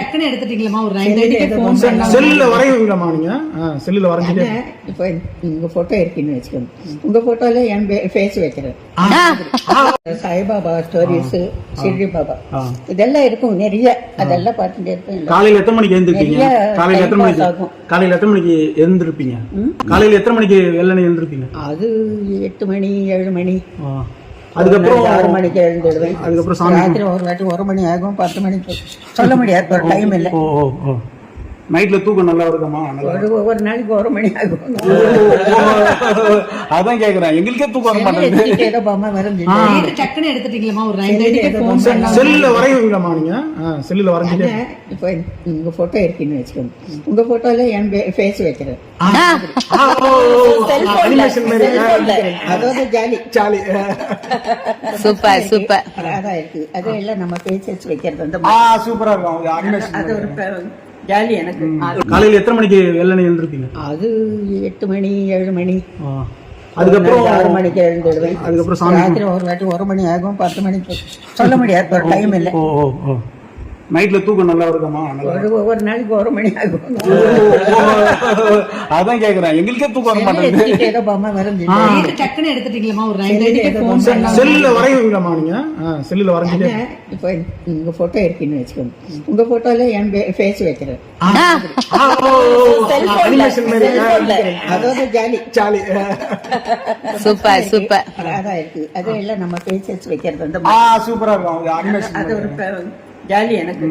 டக்குன்னு எடுத்துட்டீங்களா? ஒரு 9:30 ஃபோன் பண்ணாங்க. செல்லுல வரைவீங்களாமா நீங்க? செல்லுல வரைஞ்சிட்டு இப்போ உங்க போட்டோ இருக்குன்னு வச்சுக்கோங்க. உங்க போட்டோல என் ஃபேஸ் வைக்கிறேன். சாய்பாபா ஸ்டோரிஸ், ஷிர்டி பாபா இதெல்லாம் இருக்கும் நிறைய. அதெல்லாம் பார்த்துட்டே இருப்பேன். காலையில எத்தனை மணிக்கு எழுந்திருப்பீங்க? காலையில எத்தனை மணிக்கு எழுந்திருப்பீங்க? காலையில எத்தனை மணிக்கு வெள்ளனை எழுந்திருப்பீங்க? அது 8 மணி 7 மணி. அதுக்கப்புறம் 6 மணிக்கு எழுந்துடுவேன். அதுக்கப்புறம் ராத்திரி ஒரு வாட்டி 1 மணி ஆகும், 10 மணிக்கு சொல்ல முடியாது, ஒரு டைம் இல்லை. நைட்ல தூக்கம் நல்லா இருக்குமா? ஒவ்வொரு நாளைக்கு 1 மணி ஆகும். அதான் கேக்குறேன், எங்களுக்கே தூக்கம் வர மாட்டேங்குது. ஏதோ பாமா வரைஞ்சி டக்குன்னு எடுத்துட்டீங்களா? ஒரு 9:30 ஃபோன் பண்ணாங்க. செல்லுல வரைவீங்களாமா நீங்க? செல்லுல வரைஞ்சிட்டு இப்போ உங்க போட்டோ இருக்குன்னு வச்சுக்கோங்க. உங்க போட்டோல என் ஃபேஸ் வைக்கிறேன். அதோட ஜாலி ஜாலி சூப்பர் சூப்பர். அதான் இருக்கு. அதெல்லாம் நம்ம ஃபேஸ் வைக்கிறது அந்த சூப்பரா இருக்கும். அது ஒரு ஜாலி எனக்கு. காலையில எத்தனை மணிக்கு வெள்ளனை எழுந்திருப்பீங்க? அது 8 மணி 7 மணி. அதுக்கப்புறம் 6 மணிக்கு எழுந்துடுவேன். அதுக்கப்புறம் ராத்திரி ஒரு வாட்டி 1 மணி ஆகும், 10 மணிக்கு சொல்ல முடியாது, ஒரு டைம் இல்லை. நைட்ல தூக்கம் நல்லா இருக்குமா? ஒவ்வொரு நாளைக்கு 1 மணி ஆகும். அதான் கேக்குறேன், எங்களுக்கே தூக்கம் வர மாட்டேங்குது. ஏதோ பாமா வரைஞ்சி டக்குன்னு எடுத்துட்டீங்களா? ஒரு 9:30 ஃபோன் பண்ணாங்க. செல்லுல வரைவீங்களாமா நீங்க? செல்லுல வரைஞ்சிட்டு இப்போ உங்க போட்டோ இருக்குன்னு வச்சுக்கோங்க. உங்க போட்டோல என் ஃபேஸ் வைக்கிறேன். அதோட ஜாலி ஜாலி சூப்பர் சூப்பர். அதான் இருக்கு. அதெல்லாம் நம்ம ஃபேஸ் வைக்கிறது அந்த சூப்பரா இருக்கும். அது ஒரு ஜாலி எனக்கு.